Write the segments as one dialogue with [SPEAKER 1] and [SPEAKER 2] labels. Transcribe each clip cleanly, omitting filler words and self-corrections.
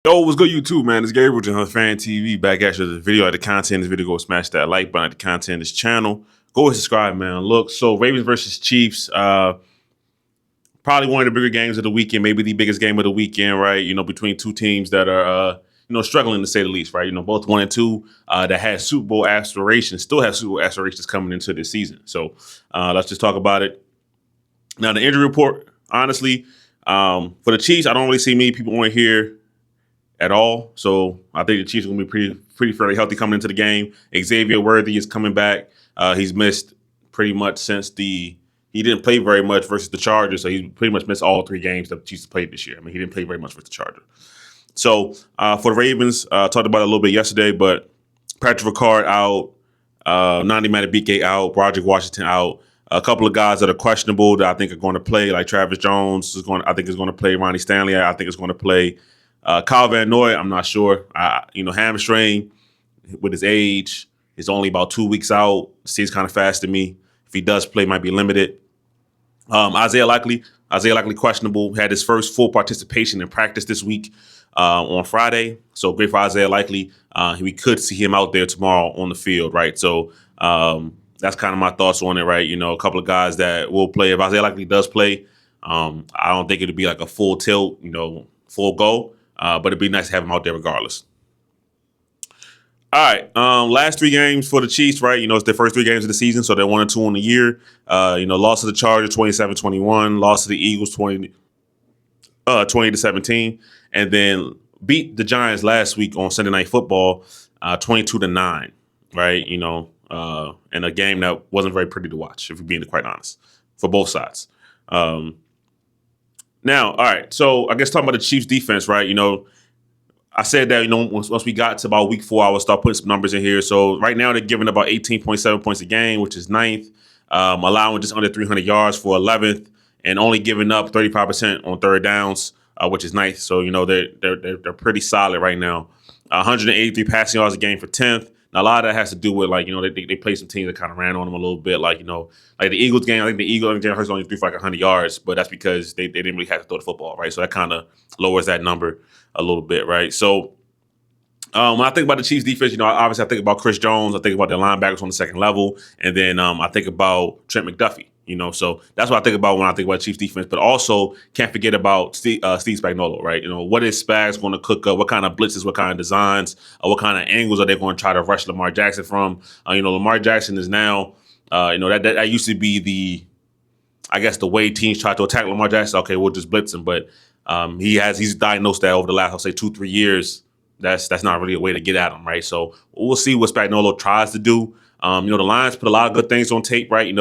[SPEAKER 1] Yo, what's good, YouTube, man? It's Gabriel John Fan TV back at you. The video, the content. This video, go smash that like button. The content, this channel. Go and subscribe, man. Look, so Ravens versus Chiefs. Probably one of the bigger games of the weekend, maybe the biggest game of the weekend, right? You know, between two teams that are, struggling to say the least, right? You know, both 1-2 that had Super Bowl aspirations, still have Super Bowl aspirations coming into this season. So let's just talk about it. Now, the injury report, honestly, for the Chiefs, I don't really see many people on here at all. So I think the Chiefs are going to be pretty fairly healthy coming into the game. Xavier Worthy is coming back. He's missed pretty much since he didn't play very much versus the Chargers, so he pretty much missed all three games that the Chiefs played this year. I mean, he didn't play very much versus the Chargers. So for the Ravens, talked about it a little bit yesterday, but Patrick Ricard out, Nandi Madubuike out, Broderick Washington out. A couple of guys that are questionable that I think are going to play, like Travis Jones is going to play. Ronnie Stanley, I think is going to play. Kyle Van Noy, I'm not sure. Hamstring with his age is only about 2 weeks out. Seems kind of fast to me. If he does play, might be limited. Isaiah Likely questionable. Had his first full participation in practice this week on Friday. So great for Isaiah Likely. We could see him out there tomorrow on the field, right? So that's kind of my thoughts on it, right? You know, a couple of guys that will play. If Isaiah Likely does play, I don't think it'll be like a full tilt, full go. But it'd be nice to have him out there regardless. All right, last three games for the Chiefs, right? You know, it's their first three games of the season, so they're 1-2 on the year. Lost to the Chargers 27-21, lost to the Eagles 20-17, and then beat the Giants last week on Sunday Night Football 22-9, right? In a game that wasn't very pretty to watch, if we're being quite honest, for both sides. Now, all right, so I guess talking about the Chiefs defense, right? I said that, once we got to about week 4, I would start putting some numbers in here. So right now they're giving about 18.7 points a game, which is 9th, allowing just under 300 yards for 11th, and only giving up 35% on third downs, which is 9th. So, they're pretty solid right now. 183 passing yards a game for 10th. Now, a lot of that has to do with, they play some teams that kind of ran on them a little bit. Like the Eagles game, I think the Eagles game Hurts only threw for 100 yards, but that's because they didn't really have to throw the football, right? So that kind of lowers that number a little bit, right? So when I think about the Chiefs defense, obviously I think about Chris Jones, I think about their linebackers on the second level, and then I think about Trent McDuffie. So that's what I think about when I think about Chiefs defense. But also can't forget about Steve Spagnuolo, right? What is Spags going to cook up? What kind of blitzes? What kind of designs? What kind of angles are they going to try to rush Lamar Jackson from? Lamar Jackson is now, that used to be the way teams try to attack Lamar Jackson. Okay, we'll just blitz him, but he's diagnosed that over the last, I'll say 2-3 years. That's not really a way to get at him, right? So we'll see what Spagnuolo tries to do. The Lions put a lot of good things on tape, right?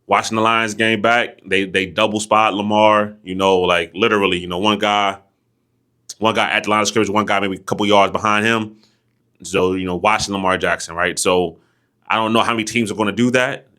[SPEAKER 1] Watching the Lions game back, they double spot Lamar, literally, one guy at the line of scrimmage, one guy maybe a couple yards behind him. So, watching Lamar Jackson, right? So I don't know how many teams are going to do that,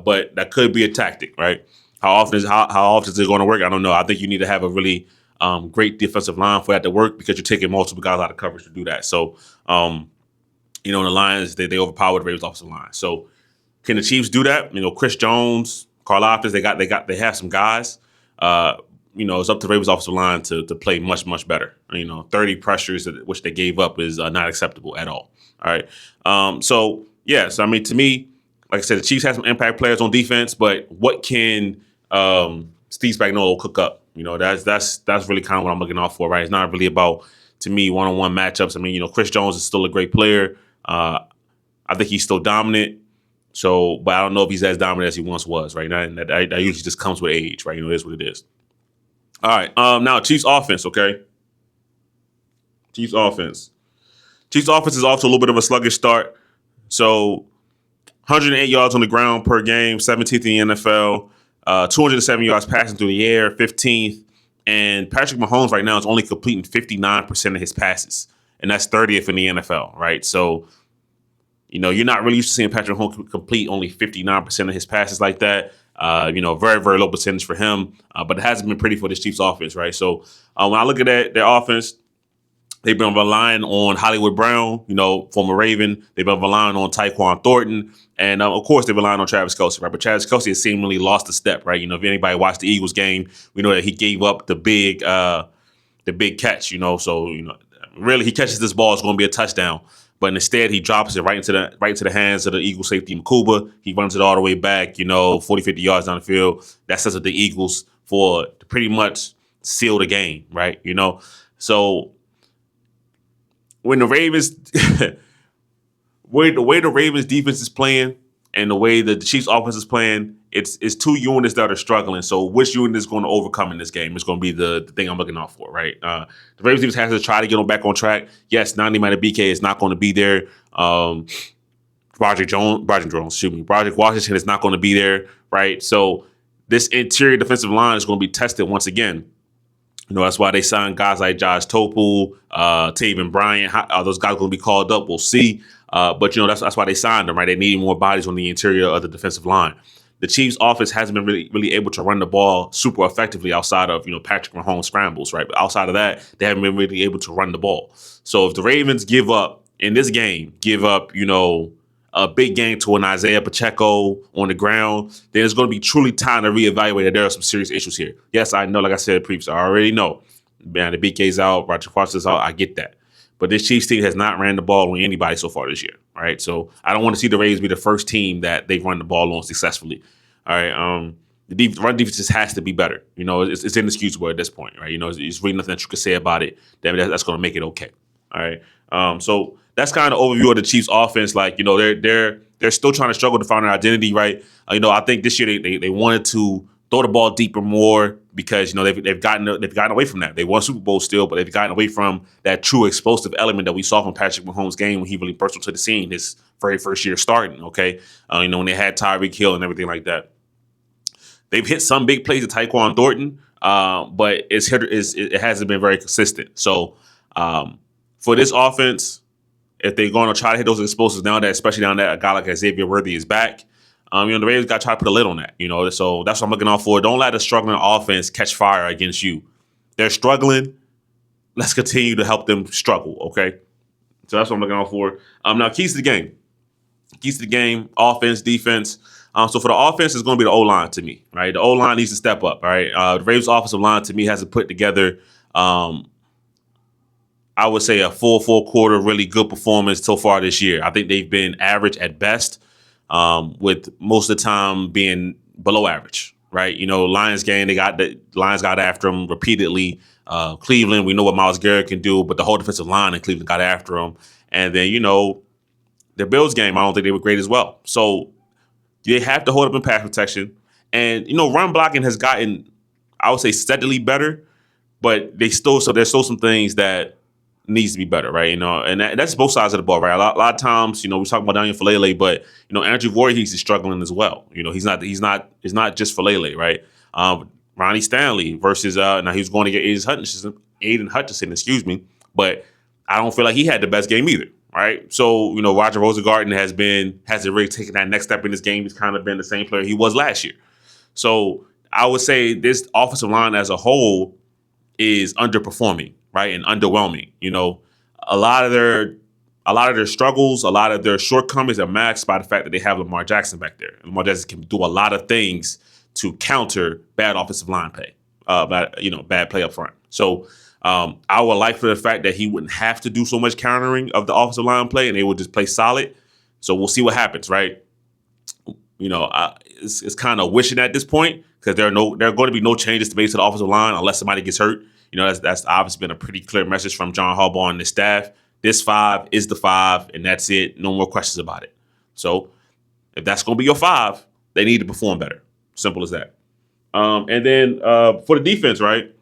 [SPEAKER 1] but that could be a tactic, right? How often is it going to work? I don't know. I think you need to have a really great defensive line for that to work because you're taking multiple guys out of coverage to do that. So, the Lions, they overpowered the Ravens offensive line. So, can the Chiefs do that? Chris Jones, Carl Optis, they have some guys. It's up to the Ravens offensive line to play much, much better. 30 pressures, which they gave up, is not acceptable at all. All right. To me, like I said, the Chiefs have some impact players on defense, but what can Steve Spagnuolo cook up? That's really kind of what I'm looking out for, right? It's not really about, to me, one-on-one matchups. Chris Jones is still a great player. I think he's still dominant. So, but I don't know if he's as dominant as he once was, right? And that usually just comes with age, right? It is what it is. All right. Now, Chiefs offense, okay? Chiefs offense is off to a little bit of a sluggish start. So, 108 yards on the ground per game, 17th in the NFL. 207 yards passing through the air, 15th. And Patrick Mahomes right now is only completing 59% of his passes. And that's 30th in the NFL, right? So, you're not really used to seeing Patrick Mahomes complete only 59% of his passes like that. Very, very low percentage for him. But it hasn't been pretty for this Chiefs offense, right? So when I look at their offense, they've been relying on Hollywood Brown, former Raven. They've been relying on Tyquan Thornton. And, of course, they're relying on Travis Kelce, right? But Travis Kelce has seemingly lost a step, right? If anybody watched the Eagles game, we know that he gave up the big the big catch. So really he catches this ball, it's going to be a touchdown. But instead, he drops it right into the hands of the Eagles safety Makuba. He runs it all the way back, 40, 50 yards down the field. That sets up the Eagles to pretty much seal the game, right? So when the Ravens, the way the Ravens defense is playing and the way that the Chiefs offense is playing, it's two units that are struggling. So which unit is going to overcome in this game is going to be the thing I'm looking out for, right? The Ravens defense has to try to get them back on track. Yes, 90 minute BK is not going to be there. Broderick Washington is not going to be there, right? So this interior defensive line is going to be tested once again. That's why they signed guys like Josh Topol, Taven Bryant. How are those guys going to be called up? We'll see. But that's why they signed them, right? They need more bodies on the interior of the defensive line. The Chiefs' offense hasn't been really able to run the ball super effectively outside of Patrick Mahomes scrambles, right? But outside of that, they haven't been really able to run the ball. So if the Ravens give up in this game, a big game to an Isaiah Pacheco on the ground, then it's going to be truly time to reevaluate that there are some serious issues here. Yes, I know, like I said previously, I already know. Man, the BK's out, Roger Foster's out, I get that. But this Chiefs team has not ran the ball on anybody so far this year, all right? So I don't want to see the Ravens be the first team that they've run the ball on successfully, all right? The run defense just has to be better. It's inexcusable at this point, right? It's really nothing that you can say about it. That's going to make it okay, all right? So that's kind of overview of the Chiefs offense. Like, they're still trying to struggle to find an identity, right? I think this year they wanted to throw the ball deeper more because they've gotten away from that. They won Super Bowl still, but they've gotten away from that true explosive element that we saw from Patrick Mahomes' game when he really burst onto the scene his very first year starting. Okay, when they had Tyreek Hill and everything like that. They've hit some big plays at Tyquan Thornton, but it hasn't been very consistent. So for this offense, if they're going to try to hit those explosives especially down there, a guy like Xavier Worthy is back. The Ravens got to try to put a lid on that. So that's what I'm looking out for. Don't let the struggling offense catch fire against you. They're struggling. Let's continue to help them struggle. Okay, so that's what I'm looking out for. Now keys to the game. Keys to the game: offense, defense. So for the offense, it's going to be the O-line to me, right? The O-line needs to step up, right? The Ravens offensive line to me hasn't put together. I would say a full quarter really good performance so far this year. I think they've been average at best, with most of the time being below average, right? Lions game, the Lions got after them repeatedly. Cleveland, we know what Myles Garrett can do, but the whole defensive line in Cleveland got after him. And then, the Bills game, I don't think they were great as well. So they have to hold up in pass protection. And, run blocking has gotten, I would say, steadily better, but there's still some things that needs to be better, right? And that's both sides of the ball, right? A lot of times, we talk about Daniel Falele, but Andrew Voorhees is struggling as well. He's not just Falele, right? Ronnie Stanley versus now he's going to get Aiden Hutchinson, excuse me, but I don't feel like he had the best game either, right? So Roger Rosengarten hasn't really taken that next step in this game. He's kind of been the same player he was last year. So I would say this offensive line as a whole is underperforming, right, and underwhelming. A lot of their struggles, a lot of their shortcomings are masked by the fact that they have Lamar Jackson back there. Lamar Jackson can do a lot of things to counter bad offensive line play, bad play up front. So I would like for the fact that he wouldn't have to do so much countering of the offensive line play, and they would just play solid. So we'll see what happens, right? It's kind of wishing at this point because there are going to be no changes to made to the offensive line unless somebody gets hurt. That's obviously been a pretty clear message from John Harbaugh and the staff. This 5 is the 5, and that's it. No more questions about it. So if that's going to be your 5, they need to perform better. Simple as that. And then for the defense, right,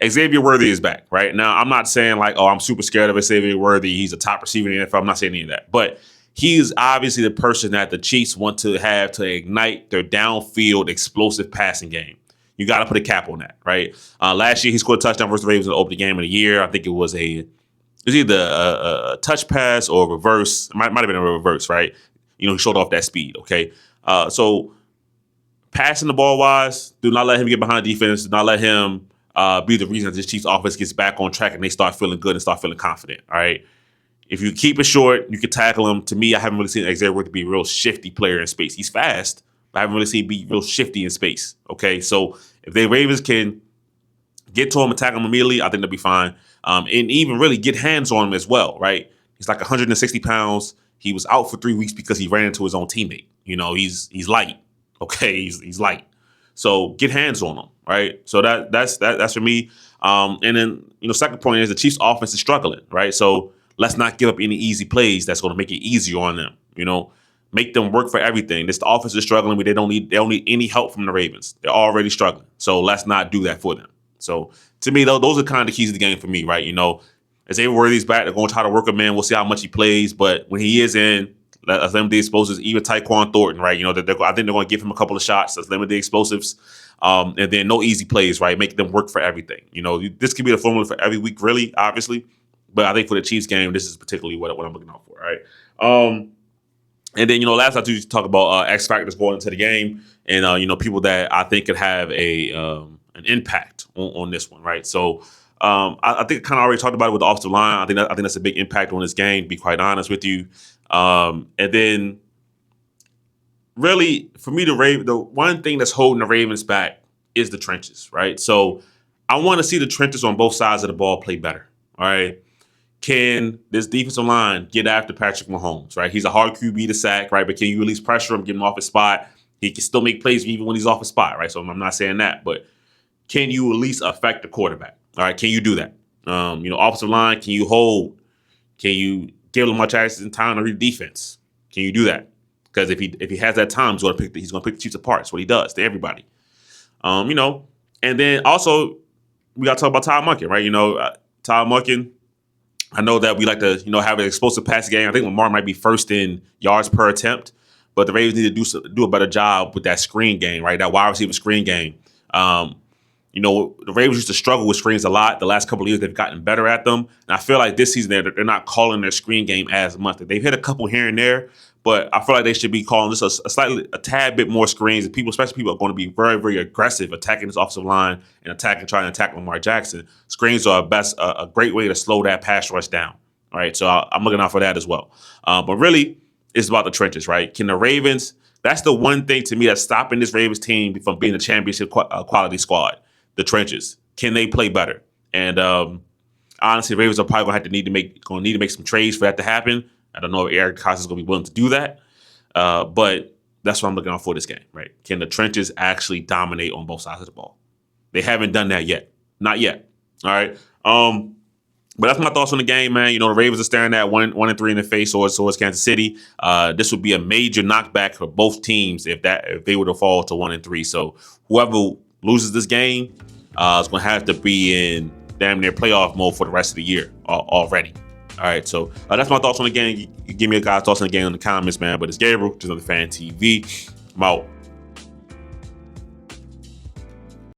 [SPEAKER 1] Xavier Worthy is back, right? Now, I'm not saying like, I'm super scared of Xavier Worthy. He's a top receiver in the NFL. I'm not saying any of that. But he is obviously the person that the Chiefs want to have to ignite their downfield explosive passing game. You got to put a cap on that, right? Last year, he scored a touchdown versus the Ravens in the opening game of the year. I think it was either a touch pass or a reverse. It might have been a reverse, right? He showed off that speed, okay? So passing the ball wise, do not let him get behind defense. Do not let him be the reason that this Chiefs offense gets back on track and they start feeling good and start feeling confident, all right? If you keep it short, you can tackle him. To me, I haven't really seen Xavier Worthy be a real shifty player in space. He's fast, but I haven't really seen him be real shifty in space, okay? So if the Ravens can Get to him, attack him immediately. I think they'll be fine. And even really get hands on him as well, right? He's like 160 pounds. He was out for 3 weeks because he ran into his own teammate. He's light. Okay, he's light. So get hands on him, right? So that's for me. And then second point is the Chiefs' offense is struggling, right? So let's not give up any easy plays that's going to make it easier on them. Make them work for everything. The offense is struggling, but they don't need any help from the Ravens. They're already struggling. So let's not do that for them. So to me, though, those are kind of the keys to the game for me, right? As Avery Worthy's back, they're going to try to work him in. We'll see how much he plays, but when he is in, let them the explosives. Even Tyquan Thornton, right? I think they're going to give him a couple of shots. Let's limit the explosives, and then no easy plays, right? Make them work for everything. This could be the formula for every week, really, obviously. But I think for the Chiefs game, this is particularly what I'm looking out for, right? And then, last I do talk about XFactors going into the game, and people that I think could have an impact on this one, right? So I think kind of already talked about it with the offensive line. I think that's a big impact on this game. To be quite honest with you, and then really for me, the one thing that's holding the Ravens back is the trenches, right? So I want to see the trenches on both sides of the ball play better. All right. Can this defensive line get after Patrick Mahomes, right? He's a hard QB to sack, right? But can you at least pressure him, get him off his spot? He can still make plays even when he's off his spot, right? So I'm not saying that, but can you at least affect the quarterback? All right, can you do that? Offensive line, can you hold? Can you give him much access and time to read defense? Can you do that? Because if he has that time, he's going to pick the Chiefs apart. That's what he does to everybody. And then also we got to talk about Todd Monken, right? Todd Monken. I know that we like to, have an explosive pass game. I think Lamar might be first in yards per attempt, but the Ravens need to do a better job with that screen game, right? That wide receiver screen game. The Ravens used to struggle with screens a lot. The last couple of years, they've gotten better at them. And I feel like this season, they're not calling their screen game as much. They've hit a couple here and there, but I feel like they should be calling just a tad bit more screens. And especially people are going to be very, very aggressive attacking this offensive line and trying to attack Lamar Jackson. Screens are a great way to slow that pass rush down. All right, so I'm looking out for that as well. But really, it's about the trenches, right? Can the Ravens? That's the one thing to me that's stopping this Ravens team from being a championship quality squad. The trenches. Can they play better? And honestly, the Ravens are probably going to need to make some trades for that to happen. I don't know if Eric Costa is going to be willing to do that, but that's what I'm looking out for this game. Right? Can the trenches actually dominate on both sides of the ball? They haven't done that yet. Not yet. All right. But that's my thoughts on the game, man. The Ravens are staring at 1-3 in the face towards Kansas City. This would be a major knockback for both teams if they were to fall to 1-3. So whoever loses this game is going to have to be in damn near playoff mode for the rest of the year already. All right, so that's my thoughts on the game. You give me a guy's thoughts on the game in the comments, man. But it's Gabriel, just another Fan TV. I'm out.